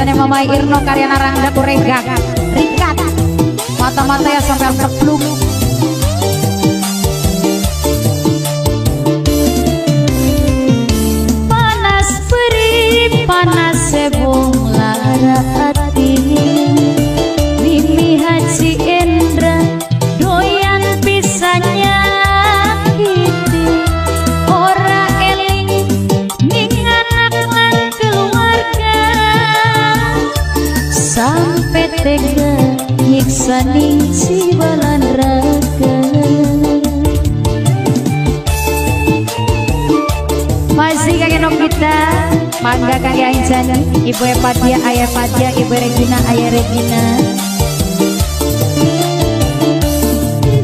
biasanya Mama Irno Karyana Rangda Kuregang Rikat mata-mata ya sampai pluk-pluk. Panas tega nyiksa ning jiwa lan raga. Masih kangen om kita mangga kangge Ainjani, Ibu Epadia, Ayah Fadia, Ibu Regina, Ayah Regina.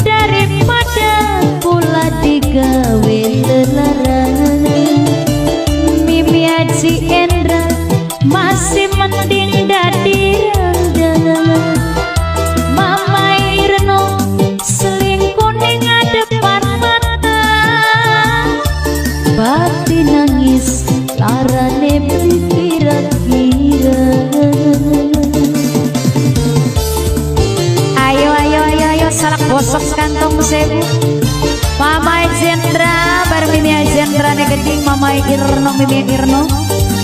Daripada pula digawe lelaran, Mimi Haji Endra masih mending dadi randang. Mama Irno selingkuh ning depan mata, batin nangis larane berkira-kira. Ayo salak bosok kantong sewu. Mama Jendra bar Mimi Jendra ne geding, Mama Irno, Mimi Irno,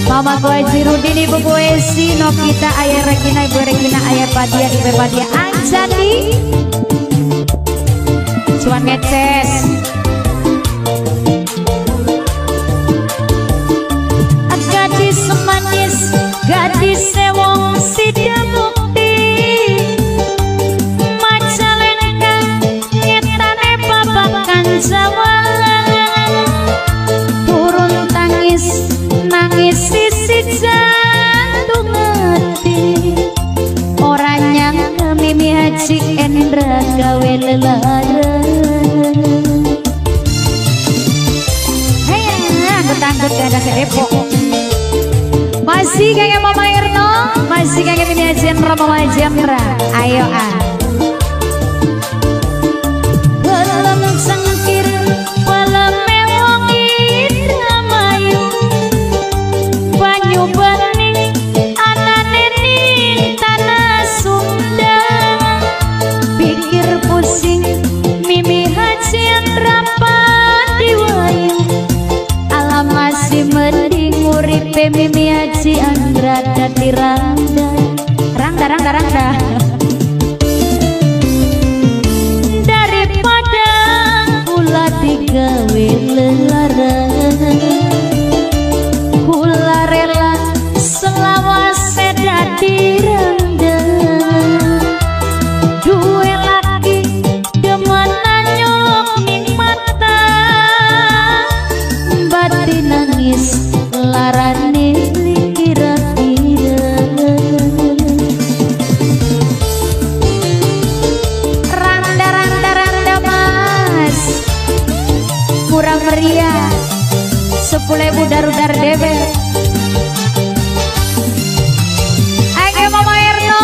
Mama Haji Rudin, Ibu Esi, Nokita, Ayah Regina, Ibu Regina, Ayah Padia, Ibu Padia, Anjani, cuan ngeces. Gadis semanis, gadis sewong sida bukti, Majalengka nyetane babakan Jawa. Turun tangis, nangis sisi jantung hati, orang nyangka Mimi Haji Endra gawe lelaran. Anggut-anggut gak ada sedepok. Masih kangen Mama Irno, masih kangen Mimi Haji Endra, Mama Haji Endra. Ayo belum sengkir, belum mewong Indramayu, Banyu Bening, anane ning tanah Sunda. Pikir pusing Mimi Haji Endra padiwayu, alam masih mending uripe Mimi Haji Endra dadi rangda. Daripada kula digawe lelaran, kula rela selawase dadi rangda. Duwe laki demenan nyolok ning mata, batin nangis larane kira-kira. Randa mas kurang meriah, 10.000 dar-dar debel. Ayo Mama Irno,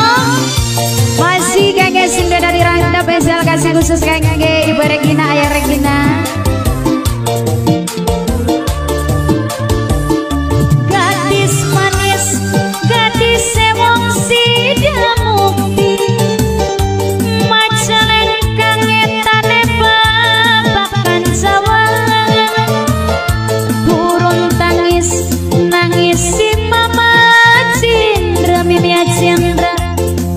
masih kangen sinda dari Randa, spesial kasih khusus kangen Ibu Regina, Ayah Regina. Gadis manis, gadis sewong sida mukti, Majalengka ngetane babakan Jawa. Turun tangis, nangis si Mama Jendra, Mimi Jendra,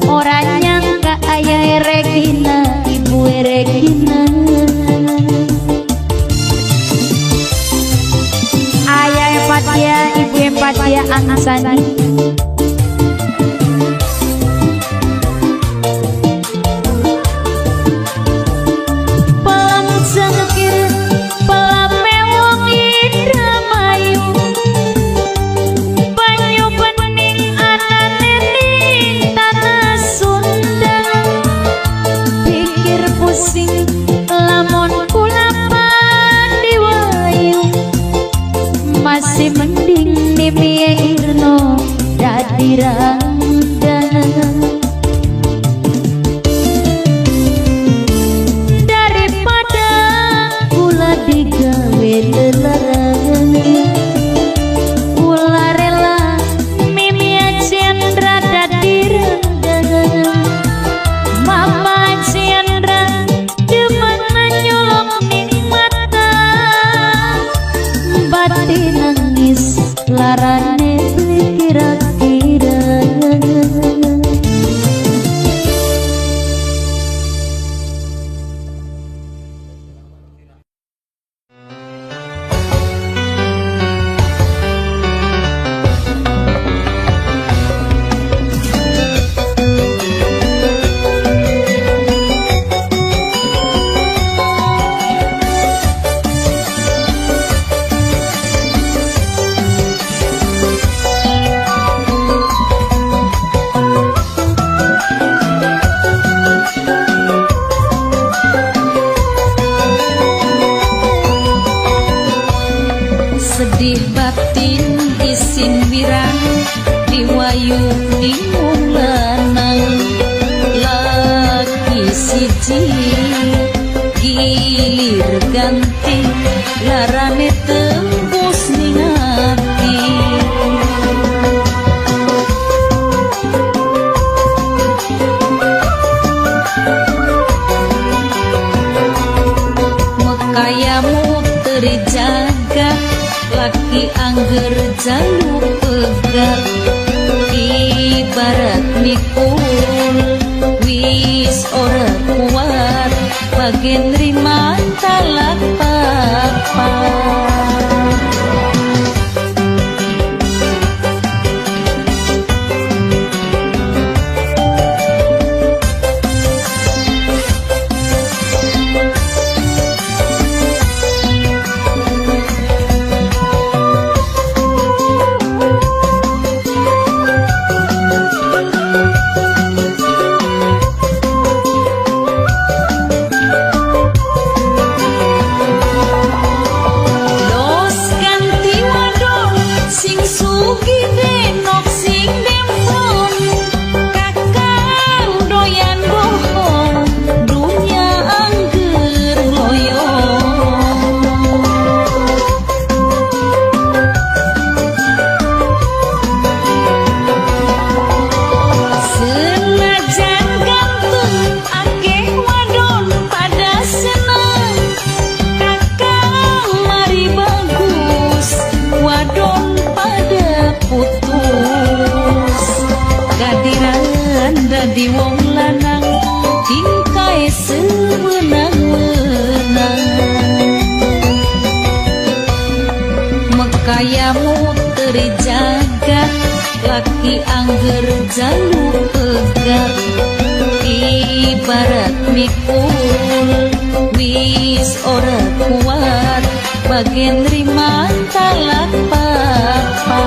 orang nyangka Ayah Regina, Ibu Regina. Ayah Epadia, Ibu Epadia, Ansani. Pelang jengkir, pelang mewong Indramayu, Banyu Bening, anane ning tanah Sunda. Pikir pusing lamun kula padiwayu, masih mending Mimi Irno dadi rangda. Daripada kula digawe lelaran, kula rela Mimi Haji Endra dadi rangda. Mama Haji Endra demenan nyolok ning mata, batin nangis larane kira-kira. diwayuni wong lanang lagi siji gilir ganti larane tembus ning ati mekayamu terjaga laki angger jaluk pegat ibarat mikul wis ora kuat bagen rima talak papa di wong lanang tingkai sewenang-wenang mekayamu terjaga laki angger jaluk pegat ibarat mikul wis ora kuat bagen rima talak papa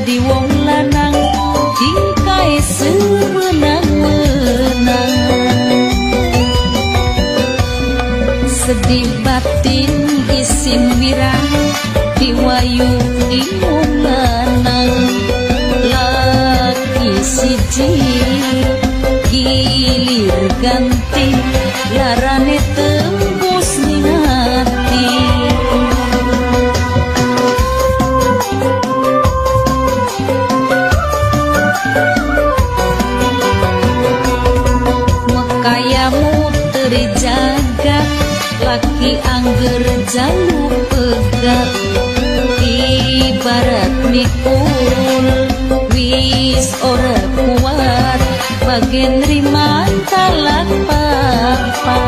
di wong lanang tingkai sewenang-wenang sedih batin isin wirang diwayuni wong lanang laki siji gilir ganti larane tembus ning ati mekayamu terjaga laki angger jaluk pegat ibarat mikul wis ora kuat bagen rima talak papa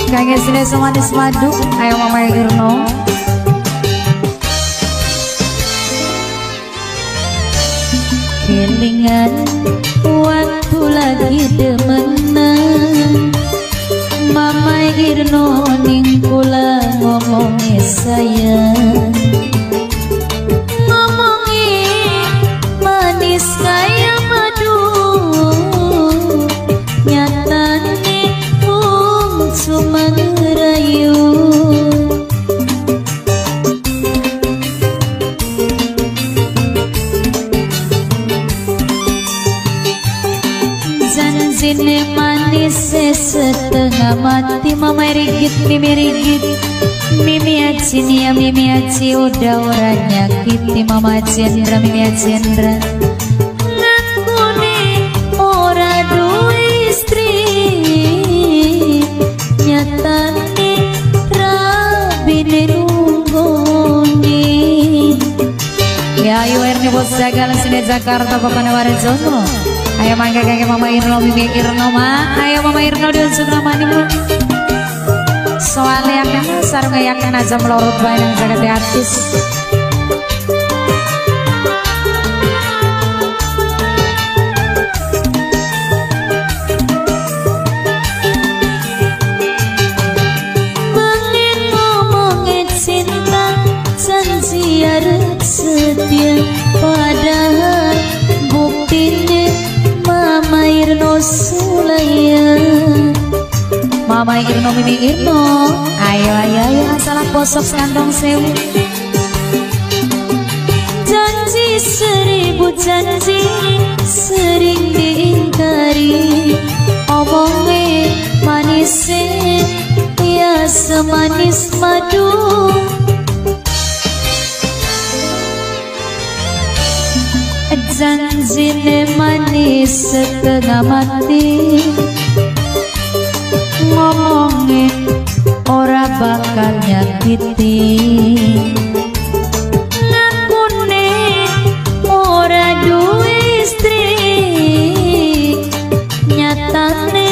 Kayaknya sini semanis madu, ayo Mama Irno. Kelingan waktu lagi demenan, Mama Irno ning kula ngomongi sayang, ngomongi Janjine manis setengah mati mama rigit mimi rigit Mimi aci nia mimi aci udah ora nyakiti mama Cendra mimi Cendra ngaku nih ora duwe istri nyata nih rabine nunggoni ya ayo Erni bos jagal sini Jakarta Bapak Warejono ayo mangga kakek mama Irno mimi Irno ma ayo mama Irno diunsur namanya mu soalnya kan sarung yakin aja melorot bayi yang jaga artis Mengin ngomongin cinta janji harus setia padahal buktinya Mama Irno Sulaya Mama Irno Mimi Irno ayo ayo ayo salah posok kantong sewu janji seribu janji sering diingkari omongnya manisnya ya semanis madu janjine manis setengah mati ngomongnya ora bakal nyakiti ngakune ora duwe istri nyatane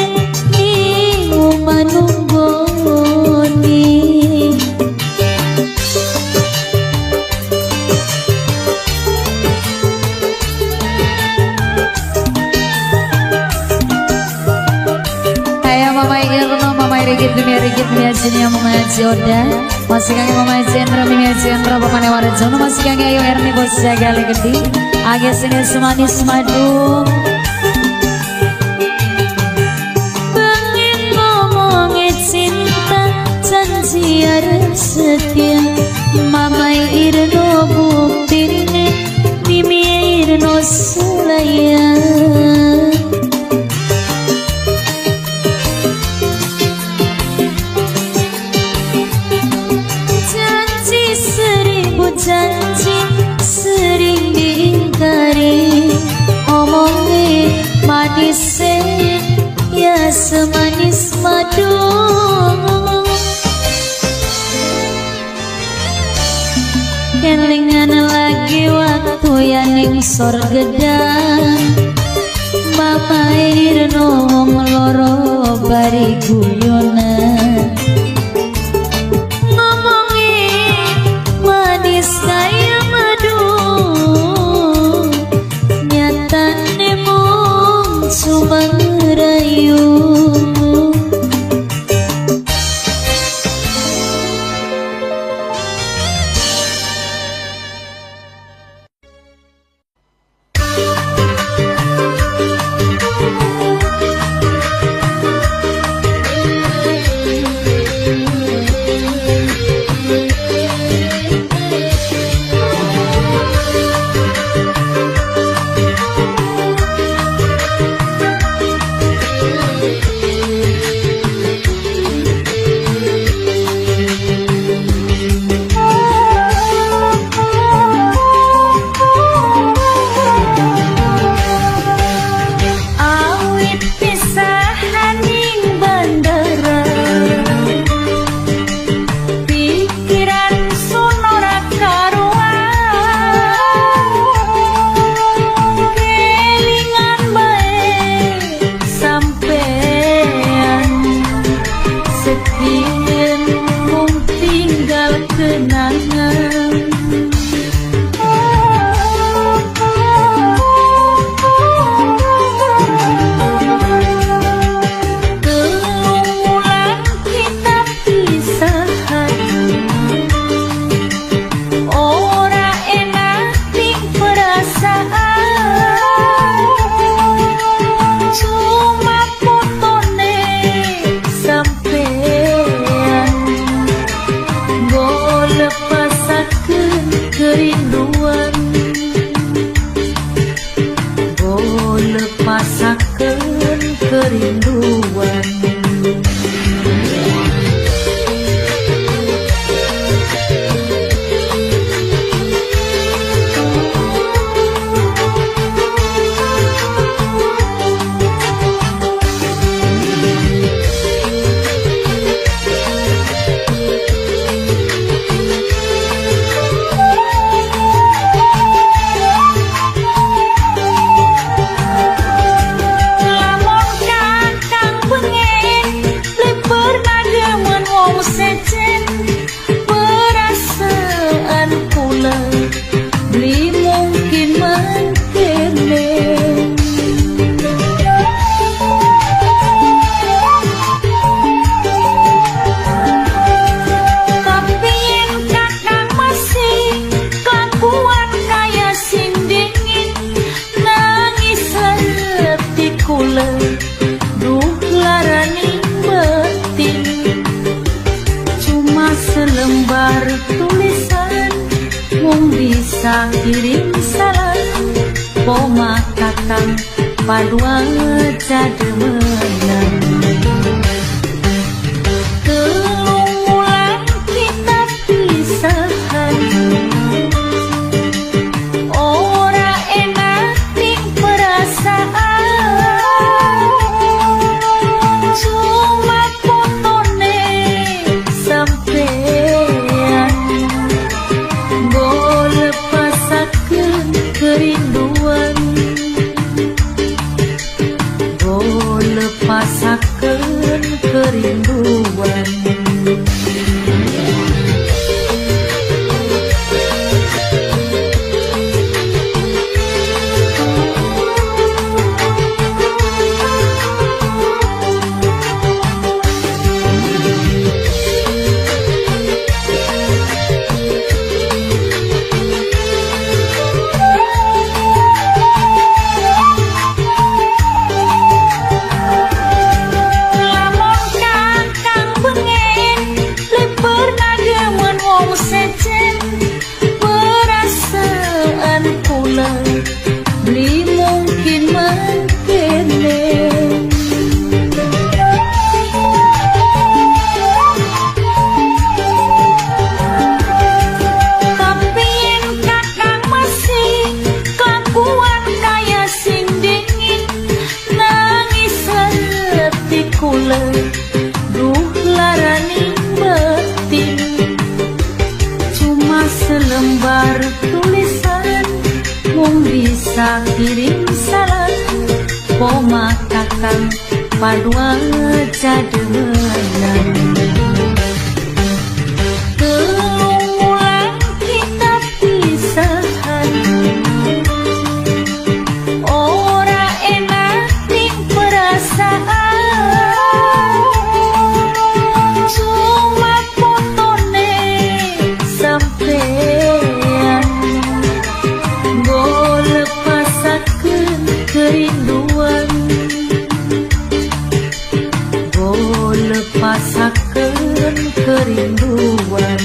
ingu manunggoni Mama Irno, Mama Rigit, Mimi Rigit, Mimi Ajinia, Mama Joda masih kangen Mama Cendra, Mimi Cendra, Bapak Warejono masih kangen ayo Erni bos jagali gede agak sini semanis madu pengen ngomongin cinta janji harus setia Mama Irno buktinya Mimi Irno Sulaya janji sering diingkari omongnya manis ya semanis madu kelingan lagi waktu yang sorgedan Mama Irno ngeloro bari guyonan saya madu nyatane mung cuma ngerayu salah poma kakang padua cademenan kelumulan kita pisahan ora enak ning perasaan cuma fotone sampean go lepasakeun kerinduan go lepasakeun kerinduan beli mungkin mengkene tapi yang kakang masih kelakuan kaya sing dingin nangis hati kula duh larani batin cuma selembar tulisan mung bisa kirim salam poma kakang padua cademenan kelumulan kita pisahan ora enak ning perasaan cuma fotone sampean go lepasakeun kerinduan go lepasakeun kerinduan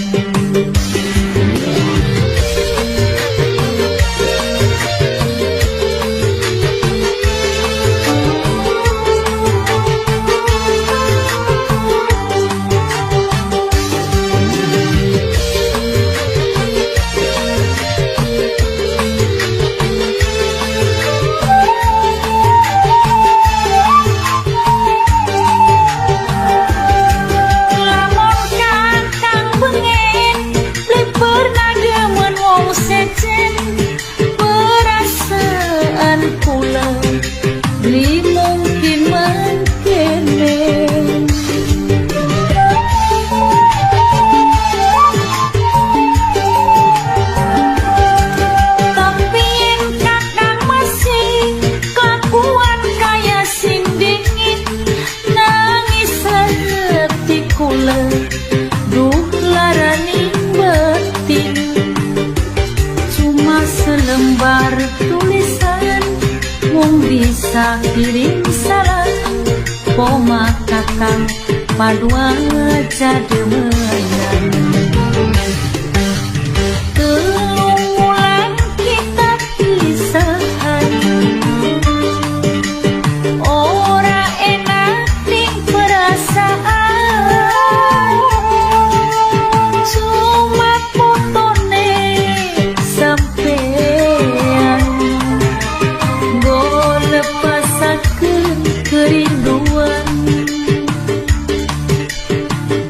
perasaan kula beli mungkin mengkene tapi yang kakang masih kelakuan kaya sing dingin nangis hati kula duh larani batin selembar tulisan mung bisa kirim salam poma kakang padua cademenan kelumulan kita pisahan ora enak ning perasaan cuma fotone sampean go lepasakeun kerinduan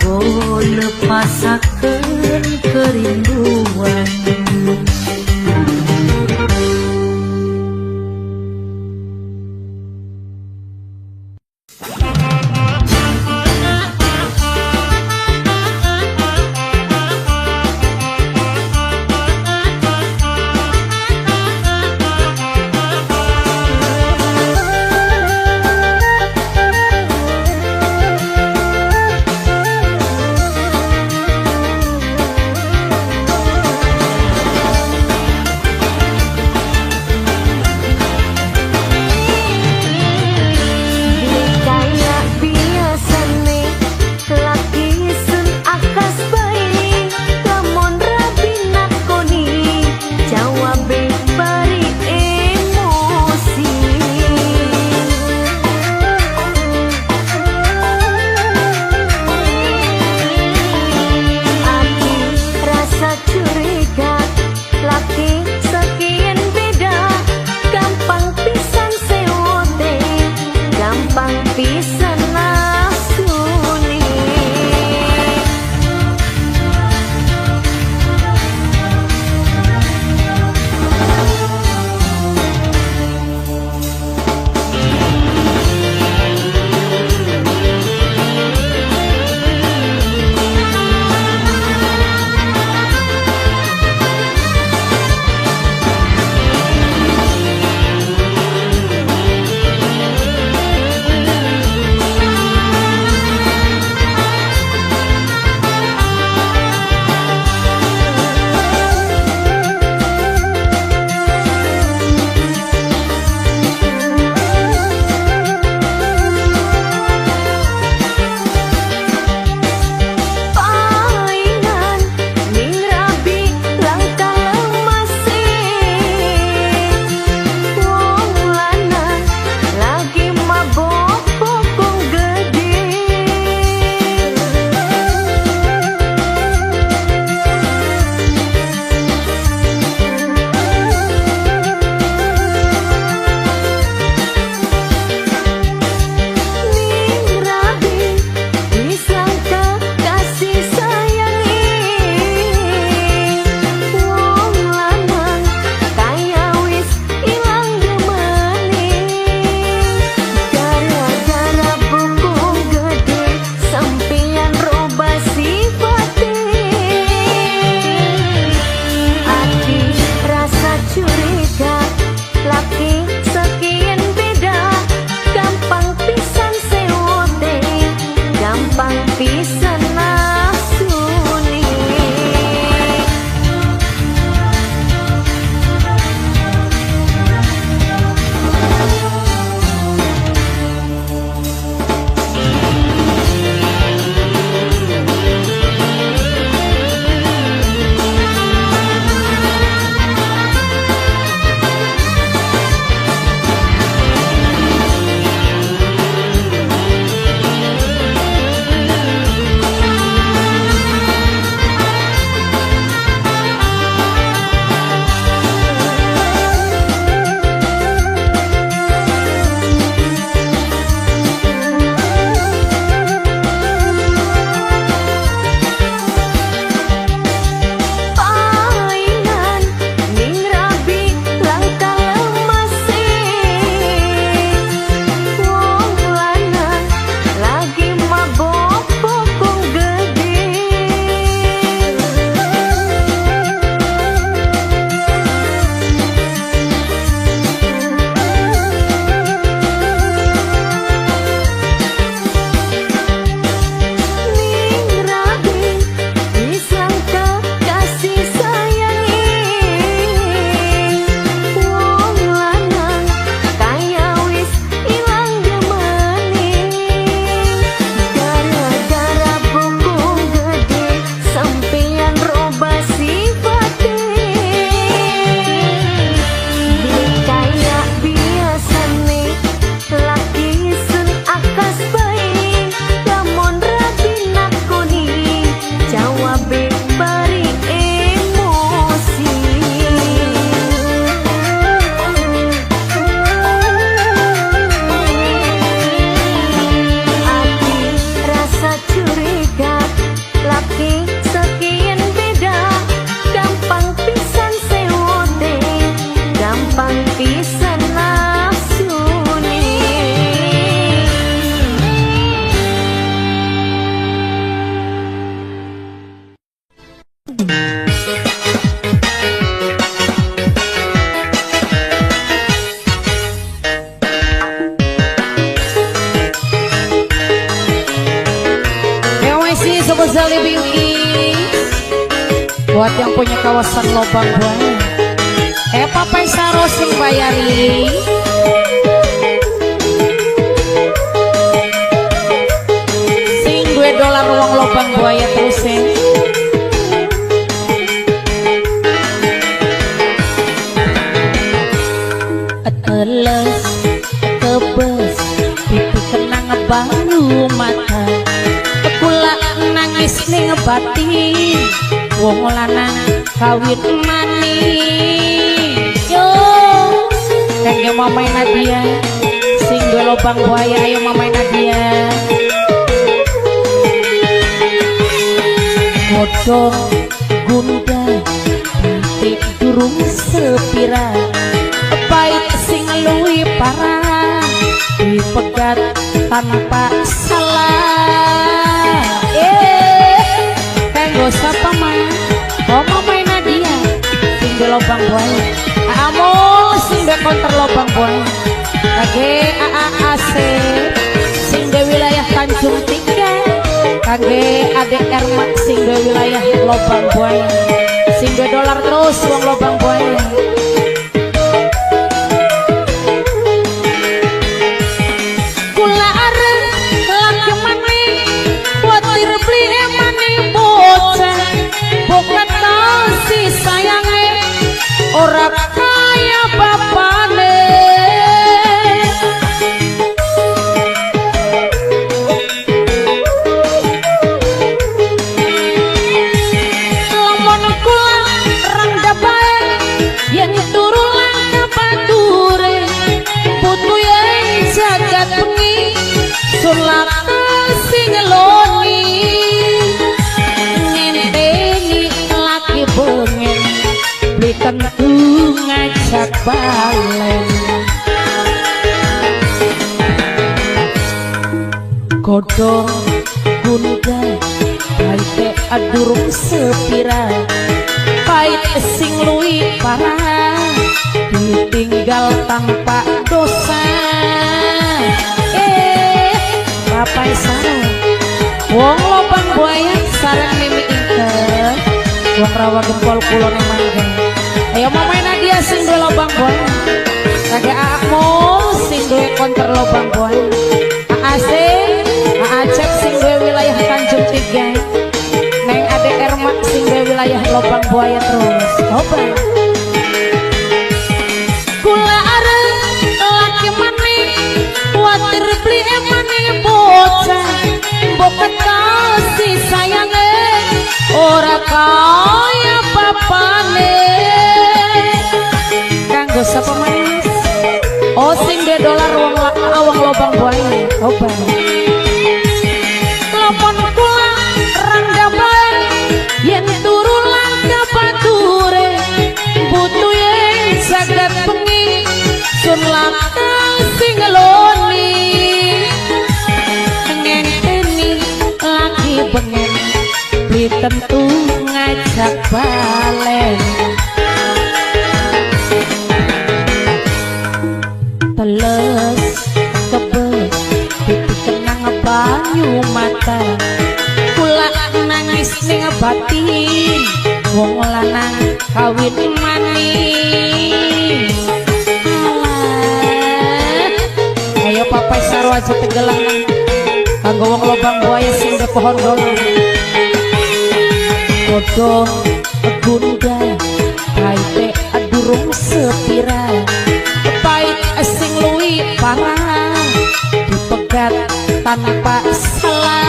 go lepasakeun pangpisan nafsuni. Sebesar Bingkis buat yang punya kawasan Lobang Buaya, Papai Saro sing bayari sing $2 uang Lobang Buaya terusin. Teles kebes pipi kenang baru mata kula nangis ning batin wong lanang kawin manis. Yo kangge Mamai Nadia sing duwe Lobang Buaya, ayo Mamai Nadia. Godhong gundal pitik durung sepira pait sing luwih parah dipegat tanpa salah. Kanggo sapa mah? Oh Mamai Nadia sing di Lobang Buaya, Amol sing di konter Lobang Buaya, kage AAAC sing di wilayah Tanjung Tiga, kage ADR Mak sing di wilayah Lobang Buaya, sing $2 terus uang Lobang Buaya. Ora kaya bapane lamun kula rangga bae yen turulan kapature putu yen jagat bengi sulaka sing loni ngenteni laki bengen tentu ngajak balen. Godhong gundal baite adurung sepira pait sing luwih parah ditinggal tanpa dosa. Papai Saro wong Lobang Buaya sareng mimi ingkep wong rawa gempol kulon mangga. Ayo Mamai Nadia sing duwe Lobang Buaya, kage Akmo sing duwe konter Lobang Buaya, AAC AACEP sing duwe wilayah Tanjung Tiga, neng ADR Mak sing duwe wilayah Lobang Buaya terus. Coba kula arep laki maning kuatir beli emane bocah mbok kasih sayange ora kaya bapane. Kanggo sapa manis? Oh sing $2 uang Lobang Buaya. Coba lamun kula rangga bae yen turu langka bature butuh yen saged bengi sun lakang sing loni ngenteni lagi bengen ditentu ngajak balen. Teles kebes pipi kenang banyu mata kula nangis ning batin wong lanang kawin manis. Ayo Papai Saro aja tegelang kanggo wong Lobang Buaya sing di pohon golong. Godhong gundal baite adurung sepira pait sing luwih parah dipegat tanpa salah.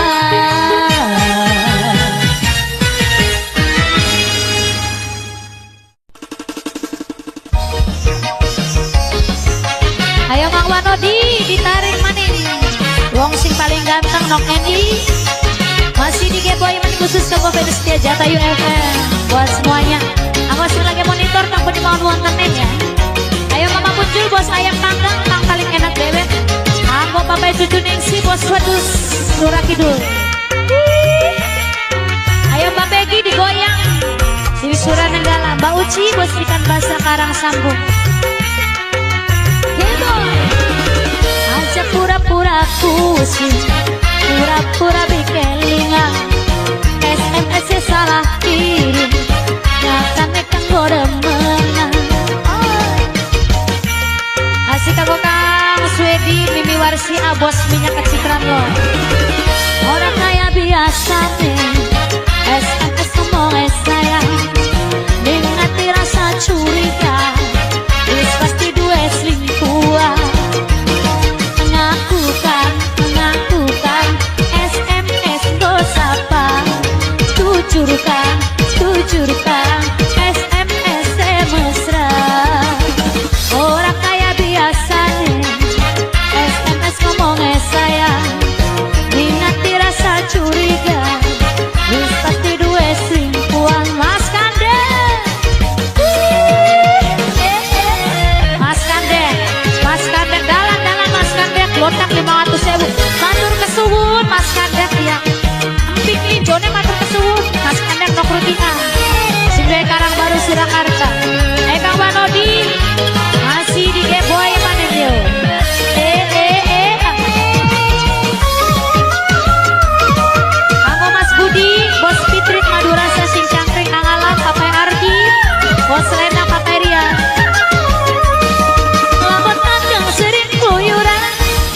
Ayo Mang Wanodi ditarik maning wong sing paling ganteng Nok Endi masih di Geboy maning khusus ke Bobeda Setia Jatayu FM buat semuanya. Aku masih lagi monitor tak mau wonten ya. Ayo cucu Nengsi bos wadus Surah Kidul. Ayo Mbak Peggy digoyang. Si Surah Nenggala, Mbak Uci bos ikan basah Karang Sambung. Aja pura-pura pusing, pura-pura bikelingan. SMS salah kirim, nyatane kanggo remenang. Asik kanggo Kang Swedi, Mimi Warsi, Abos minyak kecikran lo. Orang kaya biasa nih, SMS ngomong sayang, ningati rasa curiga, wis pasti duwe selingkuhan. Mengakukan SMS dosa apa? Tujurkan SMS mesra. Orang kaya biasa nih, SMS ngomong sayang, ningati rasa curiga, wis pasti duwe selingkuhan. Mas Kande, Mas Kande, dalan Mas Kande, lotak 500.000. Matur kesuwun Mas Kande ya. Empik ijone matur kesuwun Mas Kande Nokrutina. Sing duwe Karang Baru Surakarta. Kang Banodi masih di Geboy mana yo. Anggo Mas Budi, Bos Fitrit Madura Sing Cangkring Kang Alam, Papai Ardi, Bos Lena Papai Ria. Lamun kang sering keluyuran,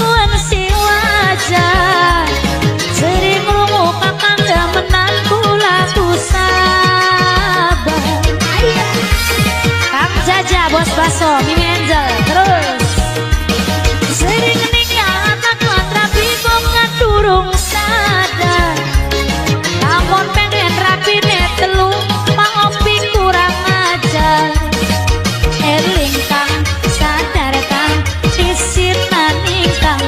tuan si wajah. Sering rungu kakang demenan kulaku sabar. Kang Jaja, Bos Baso, Mimi Angel, terus. Sering ninggal anak rapi bongan durung sadar. Namun pengen rapi telu, maopi kurang ajar. Eling kang, sadar kang, disita ning kang.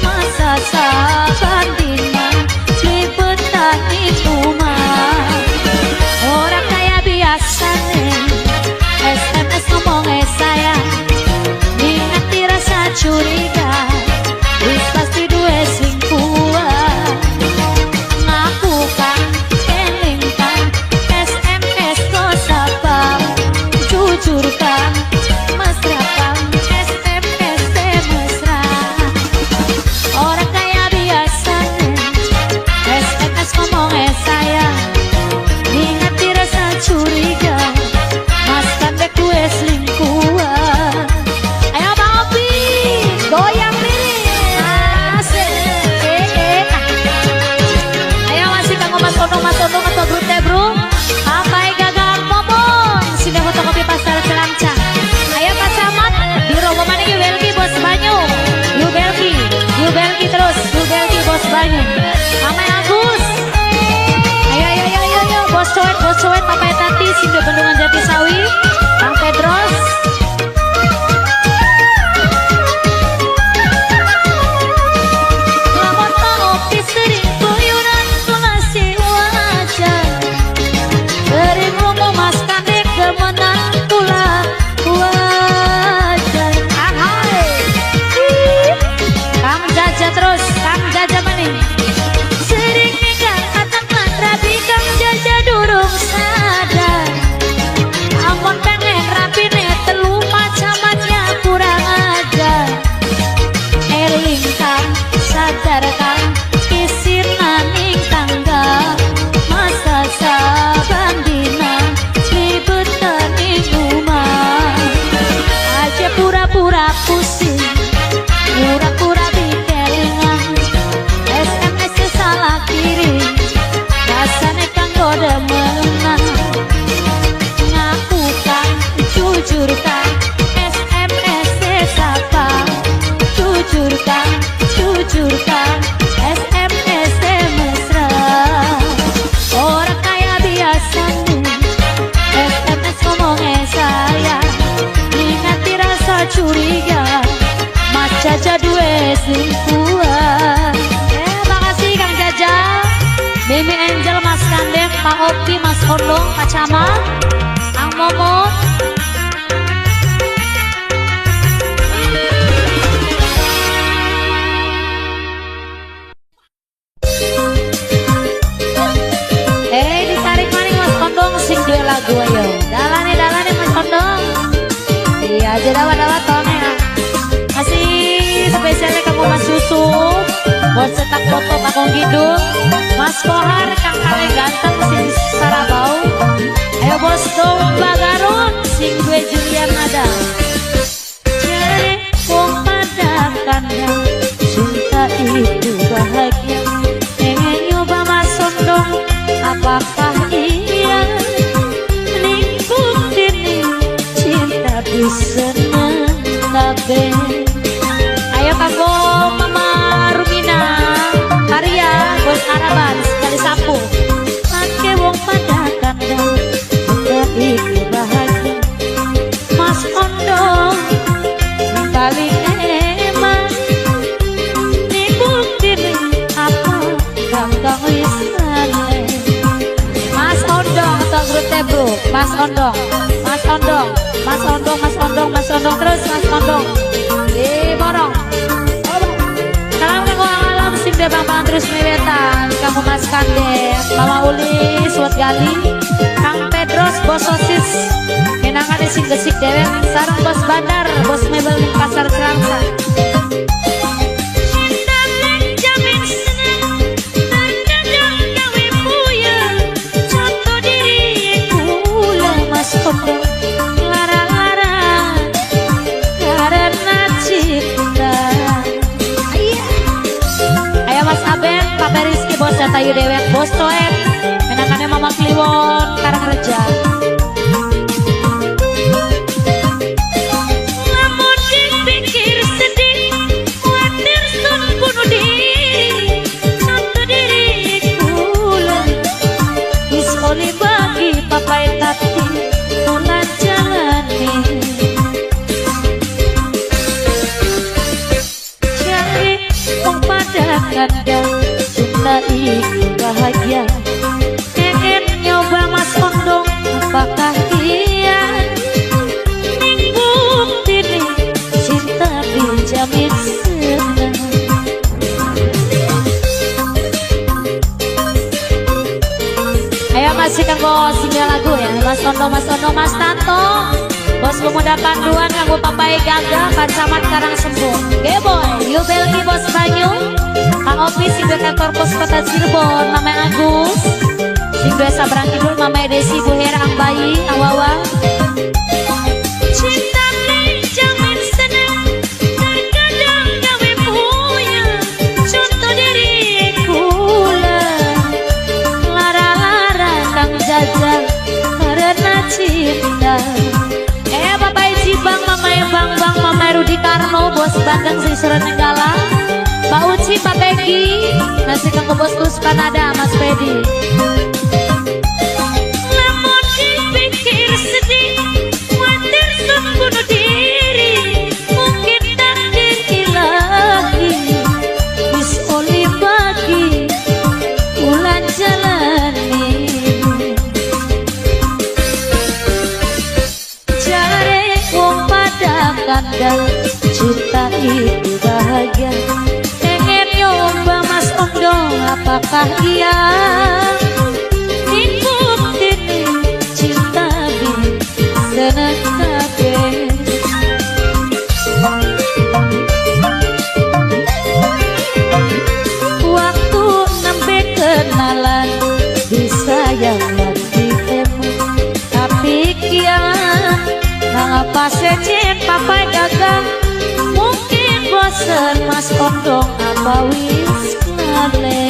Masa saban dina, libetan rumah. Orang kaya biasa nih, SMS ngomong sayang, ningati rasa curiga, wis pasti duwe selingkuhan. Ngakukan, elingkan, SMS dosa apa? Jujurkan, mesrakan, SMS mesra. Orang kaya biasa nih, SMS ngomong sayang, ningati rasa curiga, Mas Kande kue selingkuhan. Ayo Bang Opi, goyang lirik. Asik. Ayo masih Kang Mas Ono atau Grup Tebru. Sampai gagal momon, sudah fotokopi pasar Celancang. Ayo Pak Camat, di Romo mana ki Belki Bos Banyu. You Belki terus, You Belki Bos Banyu. Amai Agus. Ayo Bos Coet, Papai Tati, Sindo Bendungan Jatisawi, Kang Pedros. Lamun Kang Opi sering keluyuran tulasi wajah. Sering rungu Mas Kande kemenang tulah wajar. Kang Jaja terus, Kang Jaja maning. Sering ninggal anak rapi, Kang Jaja durung sadar. Amun pengen rapi telu macam-macamnya kurang ajar. Eling Kang, sadar Kang, kisir naning tangga. Masa saban dina, libetan ing rumah. Aja pura-pura pusing, pura-pura bikelingan. SMS salah kirim, rasane kanggo demenan. Ngakukan, jujurkan, SMS apa? Jujurkan, SMS mesra. Orang kaya biasa nih, SMS ngomong sayang, ningati rasa curiga, Mas Jaja duwe selingkuhan. Makasih Kang Jaja, Mimi Angel, Mas Kande, Pak Opi, Mas Ondong, Pak Camat, Ang Momo. dawat ya. Masih spesialnya kamu Mas Yusuf, buat cetak foto Pakong Kidung, Mas Kohar, Kang Kale ganteng sing Sarabau. Ayo bos domba Garut, sing gue Julian ada. Jare wong pada kandang, cinta itu bahagia. Pengen nyoba Mas Sondong, apakah iya? Bukti cinta bisa kabeh. Ayo kanggo Mama Rumina Maria bos Araban sekali sapu pake wong pada kandang tapi bahagia. Mas Ondong paling emas di bukti apa gampang wisane. Mas Ondong atau grup Tebro, Mas Ondong, Mas Ondong, Mas Ondong, Mas Ondong, Mas Ondong terus Mas Ondong di borong. Salam kanggo alam sing bang terus miwetan, kamu Mas Kandes, Mama Uli, Suat Gali, Kang Pedros, Bos Sosis, kenangan sing gesik dewek, sarung Bos Bandar, Bos Mebel di Pasar Serangsa. Tayu dewek bos toek menangannya Mama Kliwon Karangreja. Lamun dipikir sedih khawatir sun bunuh diri contoh diri kula is oli bagi papai tati ulan jalani jadi wong pada kandang itu bahagia. Pengen nyoba Mas Ondong, apakah iya? Ning bukti nih cinta dijamin senang. Ayo masih kanggo single lagu ya Mas Ondong, Mas Ondong, Mas Tanto, Bos Pemuda Panduan kanggo Papai Gaga, Pancamat Karang Sembung, Geboy, Yubelgi Bos Banyu, Kang Opi sing dua kantor pos kota Cirebon, Mama Agus, sing dua Sabrang Kidul, Mama Desi, Bu Hera, Ang Bayi, Awawa. Cinta dijamin senang, terkadang gawe punya, contoh diri kula, lara-lara kang jajal karena cinta. Bapak Cibang, Mama Bang Bang, Mama Rudi Karno, Bos Bandeng Sisir Nenggala, Pak Uci, Pak Peggy, nasi kanggo Bos Puspanada, Mas Pedi. Namun dipikir sedih, khawatir sun bunuh diri, mungkin takdir ilahi, bis oli bagi, ulan jalani. Jare wong pada kandang, cinta itu bahagia. Mas Ondong, apakah iya? Ikuti cinta bisa kabeh. Waktu nembe kenalan disayang lagi temu, tapi kian ngapa sejen Papai Gaga? Mungkin bosen Mas Ondong apa wis kale.